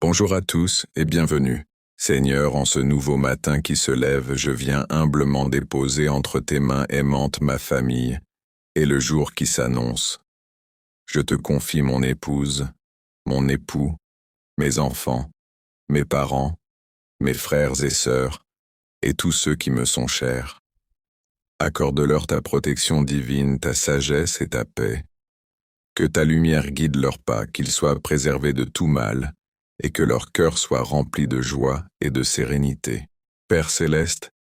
Bonjour à tous et bienvenue. Seigneur, en ce nouveau matin qui se lève, je viens humblement déposer entre tes mains aimantes ma famille et le jour qui s'annonce. Je te confie mon épouse, mon époux, mes enfants, mes parents, mes frères et sœurs, et tous ceux qui me sont chers. Accorde-leur ta protection divine, ta sagesse et ta paix. Que ta lumière guide leurs pas, qu'ils soient préservés de tout mal, et que leur cœur soit rempli de joie et de sérénité. Père céleste,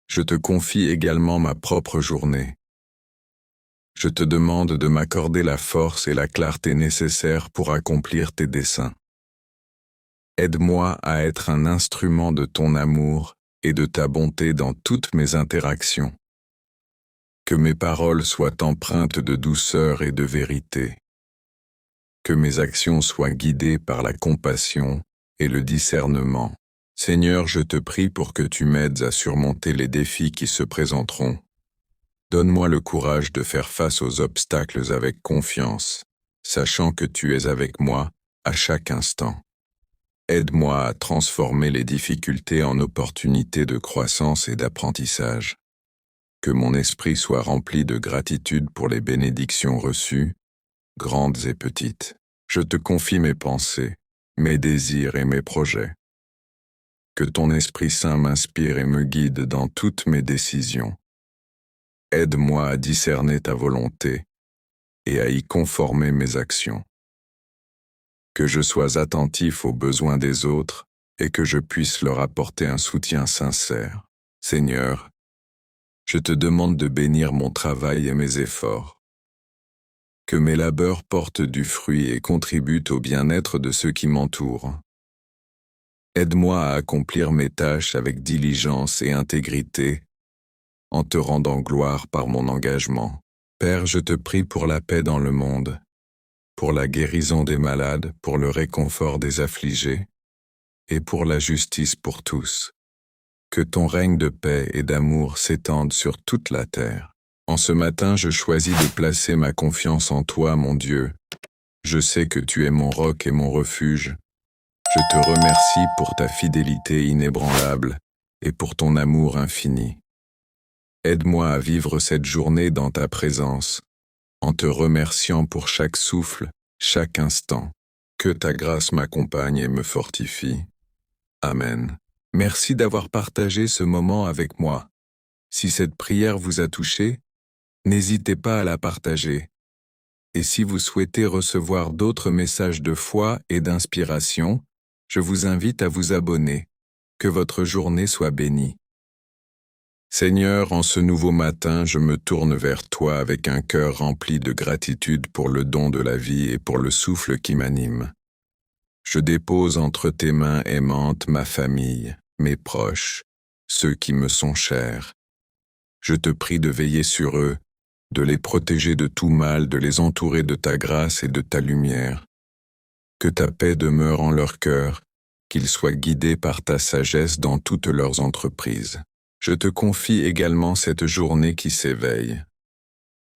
je te confie également ma propre journée. Je te demande de m'accorder la force et la clarté nécessaires pour accomplir tes desseins. Aide-moi à être un instrument de ton amour et de ta bonté dans toutes mes interactions. Que mes paroles soient empreintes de douceur et de vérité. Que mes actions soient guidées par la compassion et le discernement. Seigneur, je te prie pour que tu m'aides à surmonter les défis qui se présenteront. Donne-moi le courage de faire face aux obstacles avec confiance, sachant que tu es avec moi à chaque instant. Aide-moi à transformer les difficultés en opportunités de croissance et d'apprentissage. Que mon esprit soit rempli de gratitude pour les bénédictions reçues, grandes et petites. Je te confie mes pensées, mes désirs et mes projets. Que ton Esprit Saint m'inspire et me guide dans toutes mes décisions. Aide-moi à discerner ta volonté et à y conformer mes actions. Que je sois attentif aux besoins des autres et que je puisse leur apporter un soutien sincère. Seigneur, je te demande de bénir mon travail et mes efforts. Que mes labeurs portent du fruit et contribuent au bien-être de ceux qui m'entourent. Aide-moi à accomplir mes tâches avec diligence et intégrité, en te rendant gloire par mon engagement. Père, je te prie pour la paix dans le monde, pour la guérison des malades, pour le réconfort des affligés, et pour la justice pour tous. Que ton règne de paix et d'amour s'étende sur toute la terre. En ce matin, je choisis de placer ma confiance en toi, mon Dieu. Je sais que tu es mon roc et mon refuge. Je te remercie pour ta fidélité inébranlable et pour ton amour infini. Aide-moi à vivre cette journée dans ta présence, en te remerciant pour chaque souffle, chaque instant. Que ta grâce m'accompagne et me fortifie. Amen. Merci d'avoir partagé ce moment avec moi. Si cette prière vous a touché, n'hésitez pas à la partager. Et si vous souhaitez recevoir d'autres messages de foi et d'inspiration, je vous invite à vous abonner. Que votre journée soit bénie. Seigneur, en ce nouveau matin, je me tourne vers toi avec un cœur rempli de gratitude pour le don de la vie et pour le souffle qui m'anime. Je dépose entre tes mains aimantes ma famille, mes proches, ceux qui me sont chers. Je te prie de veiller sur eux, de les protéger de tout mal, de les entourer de ta grâce et de ta lumière. Que ta paix demeure en leur cœur, qu'ils soient guidés par ta sagesse dans toutes leurs entreprises. Je te confie également cette journée qui s'éveille.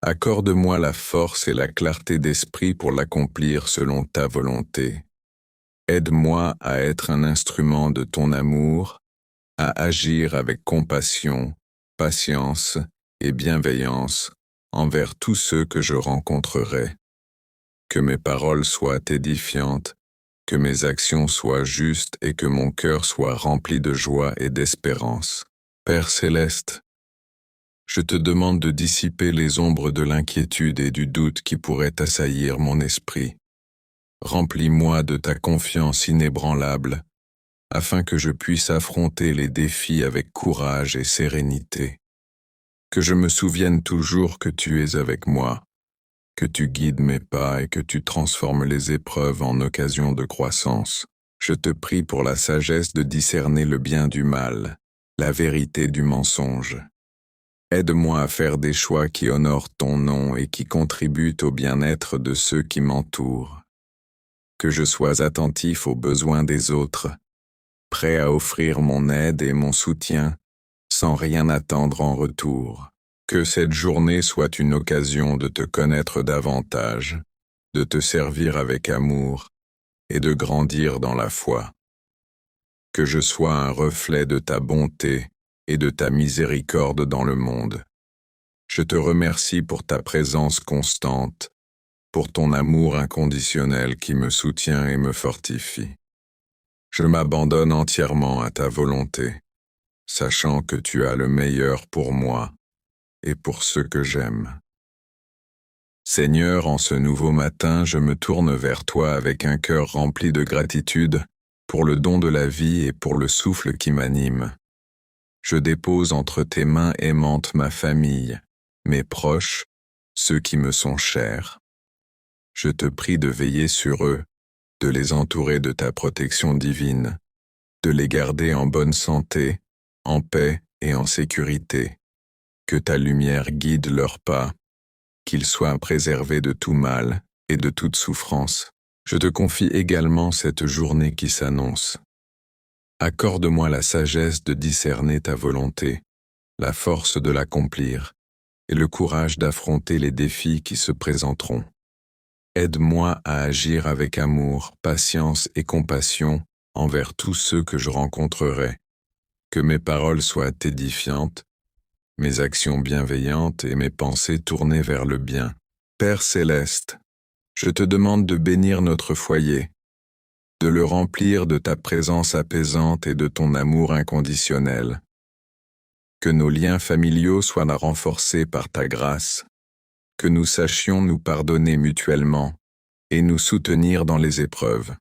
Accorde-moi la force et la clarté d'esprit pour l'accomplir selon ta volonté. Aide-moi à être un instrument de ton amour, à agir avec compassion, patience et bienveillance envers tous ceux que je rencontrerai. Que mes paroles soient édifiantes, que mes actions soient justes et que mon cœur soit rempli de joie et d'espérance. Père céleste, je te demande de dissiper les ombres de l'inquiétude et du doute qui pourraient assaillir mon esprit. Remplis-moi de ta confiance inébranlable, afin que je puisse affronter les défis avec courage et sérénité. Que je me souvienne toujours que tu es avec moi, que tu guides mes pas et que tu transformes les épreuves en occasion de croissance. Je te prie pour la sagesse de discerner le bien du mal, la vérité du mensonge. Aide-moi à faire des choix qui honorent ton nom et qui contribuent au bien-être de ceux qui m'entourent. Que je sois attentif aux besoins des autres, prêt à offrir mon aide et mon soutien, sans rien attendre en retour. Que cette journée soit une occasion de te connaître davantage, de te servir avec amour et de grandir dans la foi. Que je sois un reflet de ta bonté et de ta miséricorde dans le monde. Je te remercie pour ta présence constante, pour ton amour inconditionnel qui me soutient et me fortifie. Je m'abandonne entièrement à ta volonté, sachant que tu as le meilleur pour moi et pour ceux que j'aime. Seigneur, en ce nouveau matin, je me tourne vers toi avec un cœur rempli de gratitude pour le don de la vie et pour le souffle qui m'anime. Je dépose entre tes mains aimantes ma famille, mes proches, ceux qui me sont chers. Je te prie de veiller sur eux, de les entourer de ta protection divine, de les garder en bonne santé, en paix et en sécurité. Que ta lumière guide leurs pas, qu'ils soient préservés de tout mal et de toute souffrance. Je te confie également cette journée qui s'annonce. Accorde-moi la sagesse de discerner ta volonté, la force de l'accomplir et le courage d'affronter les défis qui se présenteront. Aide-moi à agir avec amour, patience et compassion envers tous ceux que je rencontrerai. Que mes paroles soient édifiantes, mes actions bienveillantes et mes pensées tournées vers le bien. Père céleste, je te demande de bénir notre foyer, de le remplir de ta présence apaisante et de ton amour inconditionnel. Que nos liens familiaux soient renforcés par ta grâce, que nous sachions nous pardonner mutuellement et nous soutenir dans les épreuves.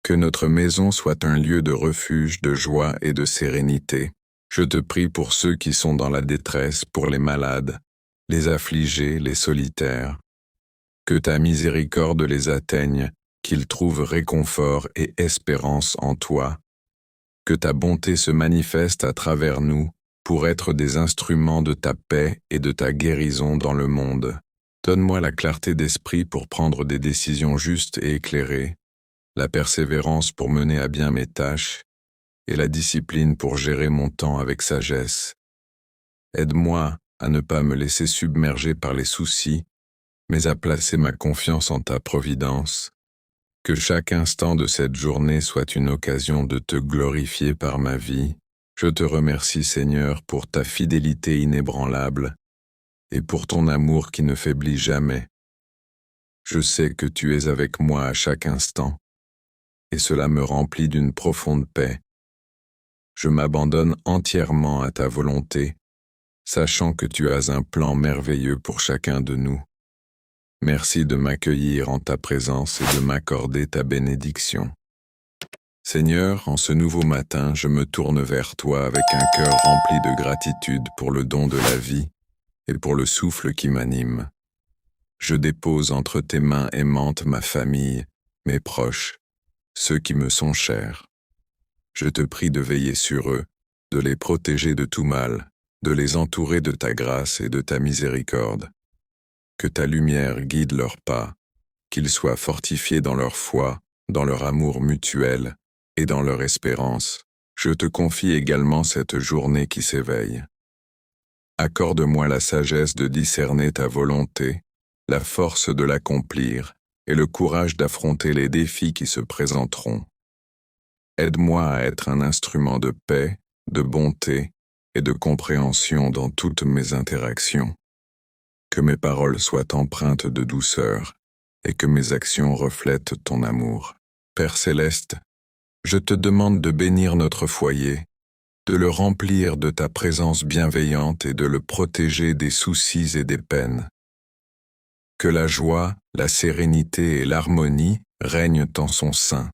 Que notre maison soit un lieu de refuge, de joie et de sérénité. Je te prie pour ceux qui sont dans la détresse, pour les malades, les affligés, les solitaires. Que ta miséricorde les atteigne, qu'ils trouvent réconfort et espérance en toi. Que ta bonté se manifeste à travers nous pour être des instruments de ta paix et de ta guérison dans le monde. Donne-moi la clarté d'esprit pour prendre des décisions justes et éclairées, la persévérance pour mener à bien mes tâches, et la discipline pour gérer mon temps avec sagesse. Aide-moi à ne pas me laisser submerger par les soucis, mais à placer ma confiance en ta providence. Que chaque instant de cette journée soit une occasion de te glorifier par ma vie. Je te remercie, Seigneur, pour ta fidélité inébranlable et pour ton amour qui ne faiblit jamais. Je sais que tu es avec moi à chaque instant, et cela me remplit d'une profonde paix. Je m'abandonne entièrement à ta volonté, sachant que tu as un plan merveilleux pour chacun de nous. Merci de m'accueillir en ta présence et de m'accorder ta bénédiction. Seigneur, en ce nouveau matin, je me tourne vers toi avec un cœur rempli de gratitude pour le don de la vie et pour le souffle qui m'anime. Je dépose entre tes mains aimantes ma famille, mes proches, ceux qui me sont chers. Je te prie de veiller sur eux, de les protéger de tout mal, de les entourer de ta grâce et de ta miséricorde. Que ta lumière guide leurs pas, qu'ils soient fortifiés dans leur foi, dans leur amour mutuel et dans leur espérance. Je te confie également cette journée qui s'éveille. Accorde-moi la sagesse de discerner ta volonté, la force de l'accomplir et le courage d'affronter les défis qui se présenteront. Aide-moi à être un instrument de paix, de bonté et de compréhension dans toutes mes interactions. Que mes paroles soient empreintes de douceur et que mes actions reflètent ton amour. Père céleste, je te demande de bénir notre foyer, de le remplir de ta présence bienveillante et de le protéger des soucis et des peines. Que la joie, la sérénité et l'harmonie règnent en son sein.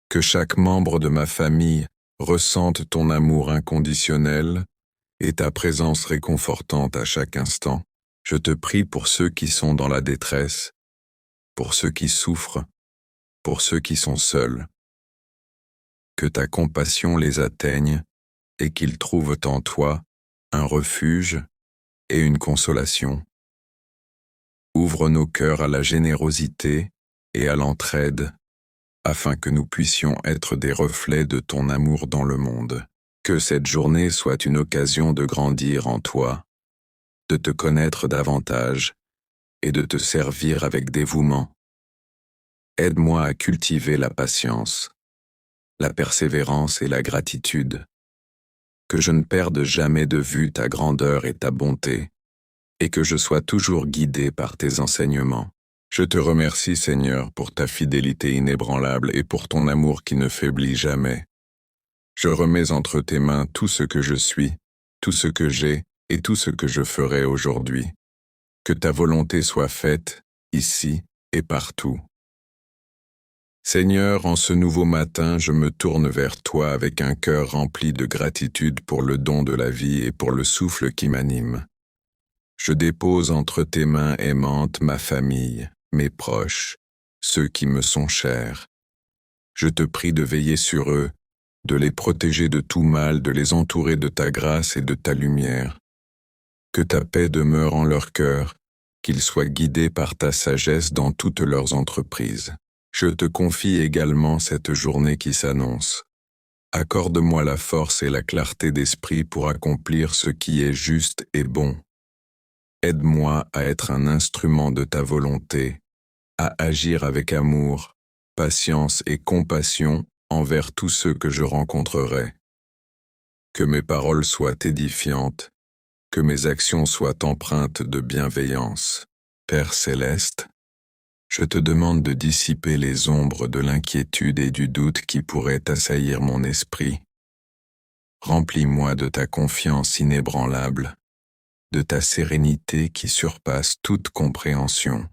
Que chaque membre de ma famille ressente ton amour inconditionnel et ta présence réconfortante à chaque instant. Je te prie pour ceux qui sont dans la détresse, pour ceux qui souffrent, pour ceux qui sont seuls. Que ta compassion les atteigne et qu'ils trouvent en toi un refuge et une consolation. Ouvre nos cœurs à la générosité et à l'entraide, afin que nous puissions être des reflets de ton amour dans le monde. Que cette journée soit une occasion de grandir en toi, de te connaître davantage et de te servir avec dévouement. Aide-moi à cultiver la patience, la persévérance et la gratitude. Que je ne perde jamais de vue ta grandeur et ta bonté, et que je sois toujours guidé par tes enseignements. Je te remercie, Seigneur, pour ta fidélité inébranlable et pour ton amour qui ne faiblit jamais. Je remets entre tes mains tout ce que je suis, tout ce que j'ai et tout ce que je ferai aujourd'hui. Que ta volonté soit faite, ici et partout. Seigneur, en ce nouveau matin, je me tourne vers toi avec un cœur rempli de gratitude pour le don de la vie et pour le souffle qui m'anime. Je dépose entre tes mains aimantes ma famille, mes proches, ceux qui me sont chers. Je te prie de veiller sur eux, de les protéger de tout mal, de les entourer de ta grâce et de ta lumière. Que ta paix demeure en leur cœur, qu'ils soient guidés par ta sagesse dans toutes leurs entreprises. Je te confie également cette journée qui s'annonce. Accorde-moi la force et la clarté d'esprit pour accomplir ce qui est juste et bon. Aide-moi à être un instrument de ta volonté, à agir avec amour, patience et compassion envers tous ceux que je rencontrerai. Que mes paroles soient édifiantes, que mes actions soient empreintes de bienveillance. Père céleste, je te demande de dissiper les ombres de l'inquiétude et du doute qui pourraient assaillir mon esprit. Remplis-moi de ta confiance inébranlable, de ta sérénité qui surpasse toute compréhension.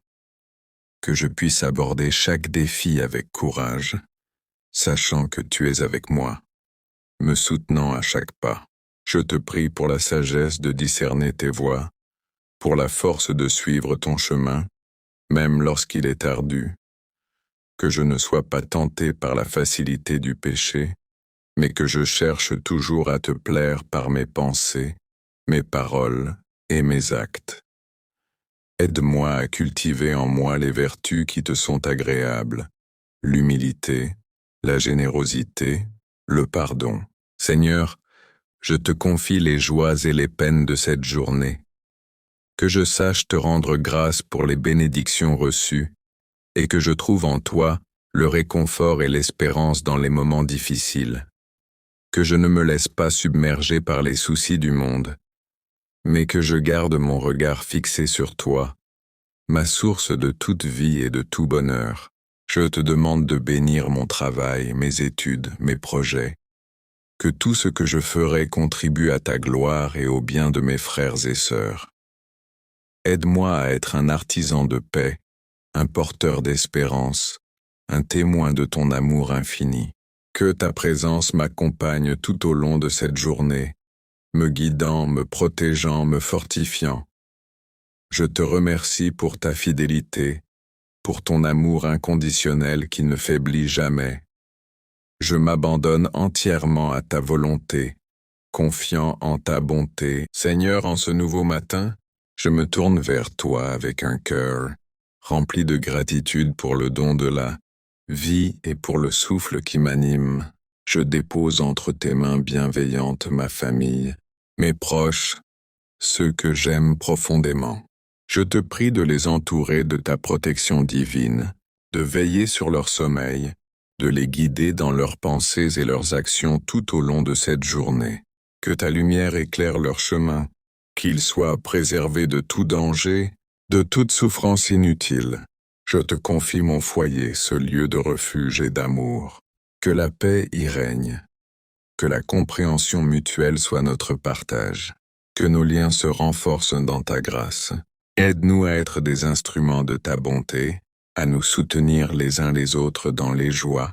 Que je puisse aborder chaque défi avec courage, sachant que tu es avec moi, me soutenant à chaque pas. Je te prie pour la sagesse de discerner tes voies, pour la force de suivre ton chemin, même lorsqu'il est ardu. Que je ne sois pas tenté par la facilité du péché, mais que je cherche toujours à te plaire par mes pensées, mes paroles et mes actes. Aide-moi à cultiver en moi les vertus qui te sont agréables, l'humilité, la générosité, le pardon. Seigneur, je te confie les joies et les peines de cette journée. Que je sache te rendre grâce pour les bénédictions reçues, et que je trouve en toi le réconfort et l'espérance dans les moments difficiles. Que je ne me laisse pas submerger par les soucis du monde, mais que je garde mon regard fixé sur toi, ma source de toute vie et de tout bonheur. Je te demande de bénir mon travail, mes études, mes projets. Que tout ce que je ferai contribue à ta gloire et au bien de mes frères et sœurs. Aide-moi à être un artisan de paix, un porteur d'espérance, un témoin de ton amour infini. Que ta présence m'accompagne tout au long de cette journée, me guidant, me protégeant, me fortifiant. Je te remercie pour ta fidélité, pour ton amour inconditionnel qui ne faiblit jamais. Je m'abandonne entièrement à ta volonté, confiant en ta bonté. Seigneur, en ce nouveau matin, je me tourne vers toi avec un cœur rempli de gratitude pour le don de la vie et pour le souffle qui m'anime. Je dépose entre tes mains bienveillantes ma famille, mes proches, ceux que j'aime profondément. Je te prie de les entourer de ta protection divine, de veiller sur leur sommeil, de les guider dans leurs pensées et leurs actions tout au long de cette journée. Que ta lumière éclaire leur chemin, qu'ils soient préservés de tout danger, de toute souffrance inutile. Je te confie mon foyer, ce lieu de refuge et d'amour. Que la paix y règne, que la compréhension mutuelle soit notre partage, que nos liens se renforcent dans ta grâce. Aide-nous à être des instruments de ta bonté, à nous soutenir les uns les autres dans les joies,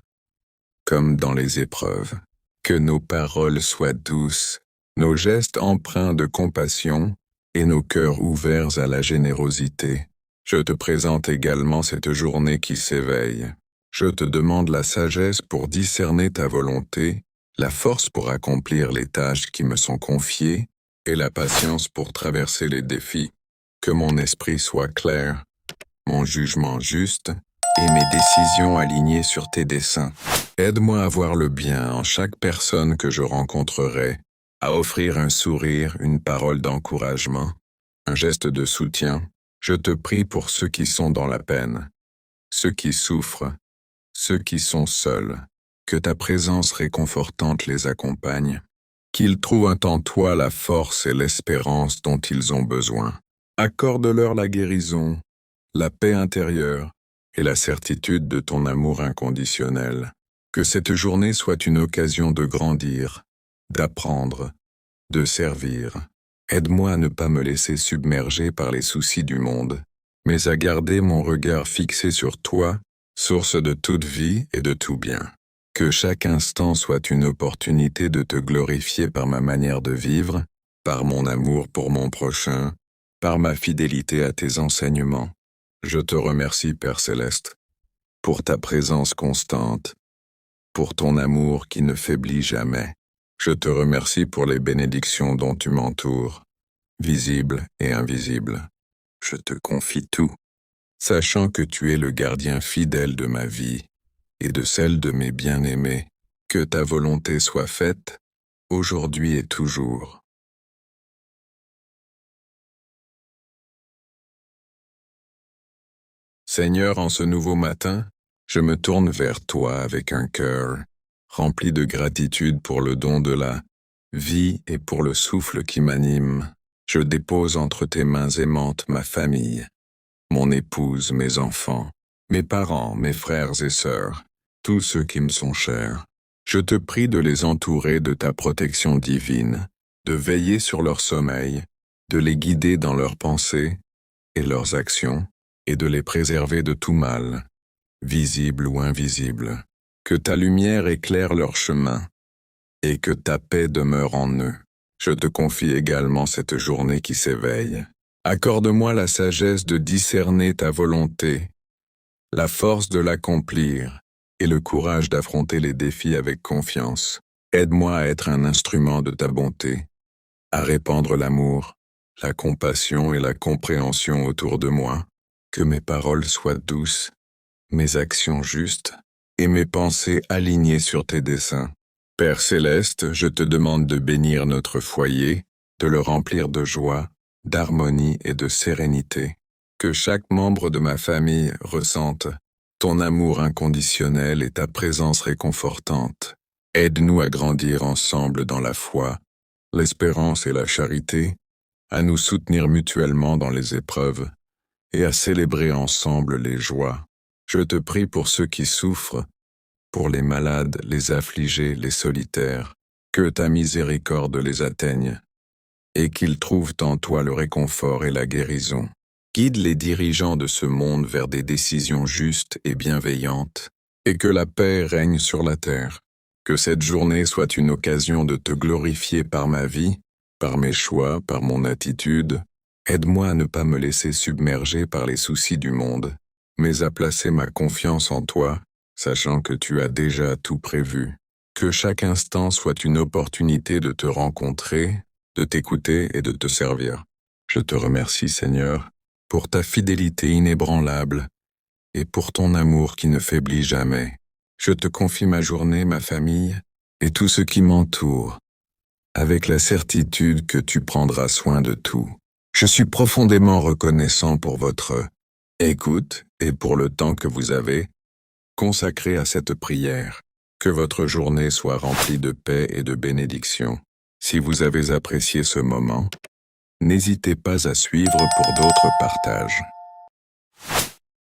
comme dans les épreuves. Que nos paroles soient douces, nos gestes empreints de compassion et nos cœurs ouverts à la générosité. Je te présente également cette journée qui s'éveille. Je te demande la sagesse pour discerner ta volonté, la force pour accomplir les tâches qui me sont confiées et la patience pour traverser les défis. Que mon esprit soit clair, mon jugement juste et mes décisions alignées sur tes desseins. Aide-moi à voir le bien en chaque personne que je rencontrerai, à offrir un sourire, une parole d'encouragement, un geste de soutien. Je te prie pour ceux qui sont dans la peine, ceux qui souffrent, ceux qui sont seuls. Que ta présence réconfortante les accompagne, qu'ils trouvent en toi la force et l'espérance dont ils ont besoin. Accorde-leur la guérison, la paix intérieure et la certitude de ton amour inconditionnel. Que cette journée soit une occasion de grandir, d'apprendre, de servir. Aide-moi à ne pas me laisser submerger par les soucis du monde, mais à garder mon regard fixé sur toi, source de toute vie et de tout bien. Que chaque instant soit une opportunité de te glorifier par ma manière de vivre, par mon amour pour mon prochain, par ma fidélité à tes enseignements. Je te remercie, Père Céleste, pour ta présence constante, pour ton amour qui ne faiblit jamais. Je te remercie pour les bénédictions dont tu m'entoures, visibles et invisibles. Je te confie tout, sachant que tu es le gardien fidèle de ma vie et de celle de mes bien-aimés. Que ta volonté soit faite, aujourd'hui et toujours. Seigneur, en ce nouveau matin, je me tourne vers toi avec un cœur rempli de gratitude pour le don de la vie et pour le souffle qui m'anime. Je dépose entre tes mains aimantes ma famille, mon épouse, mes enfants, mes parents, mes frères et sœurs, tous ceux qui me sont chers. Je te prie de les entourer de ta protection divine, de veiller sur leur sommeil, de les guider dans leurs pensées et leurs actions, et de les préserver de tout mal, visible ou invisible. Que ta lumière éclaire leur chemin, et que ta paix demeure en eux. Je te confie également cette journée qui s'éveille. Accorde-moi la sagesse de discerner ta volonté, la force de l'accomplir, et le courage d'affronter les défis avec confiance. Aide-moi à être un instrument de ta bonté, à répandre l'amour, la compassion et la compréhension autour de moi. Que mes paroles soient douces, mes actions justes, et mes pensées alignées sur tes desseins. Père Céleste, je te demande de bénir notre foyer, de le remplir de joie, d'harmonie et de sérénité. Que chaque membre de ma famille ressente ton amour inconditionnel et ta présence réconfortante. Aide-nous à grandir ensemble dans la foi, l'espérance et la charité, à nous soutenir mutuellement dans les épreuves et à célébrer ensemble les joies. Je te prie pour ceux qui souffrent, pour les malades, les affligés, les solitaires, que ta miséricorde les atteigne, et qu'ils trouvent en toi le réconfort et la guérison. Guide les dirigeants de ce monde vers des décisions justes et bienveillantes, et que la paix règne sur la terre. Que cette journée soit une occasion de te glorifier par ma vie, par mes choix, par mon attitude. Aide-moi à ne pas me laisser submerger par les soucis du monde, mais à placer ma confiance en toi, sachant que tu as déjà tout prévu. Que chaque instant soit une opportunité de te rencontrer, de t'écouter et de te servir. Je te remercie, Seigneur, pour ta fidélité inébranlable et pour ton amour qui ne faiblit jamais. Je te confie ma journée, ma famille et tout ce qui m'entoure, avec la certitude que tu prendras soin de tout. Je suis profondément reconnaissant pour votre écoute et pour le temps que vous avez consacré à cette prière. Que votre journée soit remplie de paix et de bénédiction. Si vous avez apprécié ce moment, n'hésitez pas à suivre pour d'autres partages.